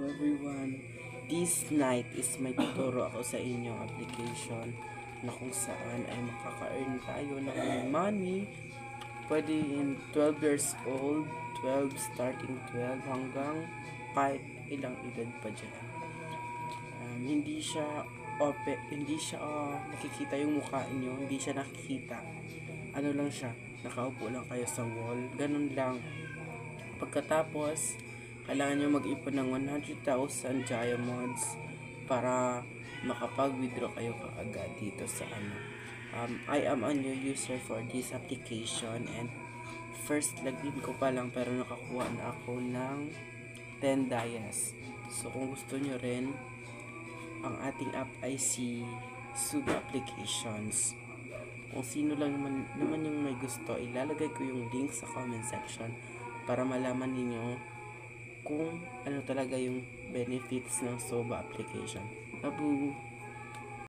everyone. This night is may tuturo ako sa inyong application na kung saan ay makaka-earn tayo ng money. Pwede in 12 years old, 12, starting 12 hanggang kahit ilang edad pa dyan. Hindi siya open, hindi siya nakikita yung mukha niyo, hindi siya nakikita. Ano lang siya, nakaupo lang kayo sa wall, ganun lang. Pagkatapos, kailangan nyo mag-ipon ng 100,000 diamonds para makapag-withdraw kayo kaagad dito sa I am a new user for this application and first login ko pa lang pero nakakuha na ako ng 10 dias. So kung gusto nyo rin, ang ating app ay si Suga Applications. Kung sino lang naman yung may gusto, ilalagay ko yung link sa comment section para malaman ninyo kung ano talaga yung benefits ng Suga application. Babu!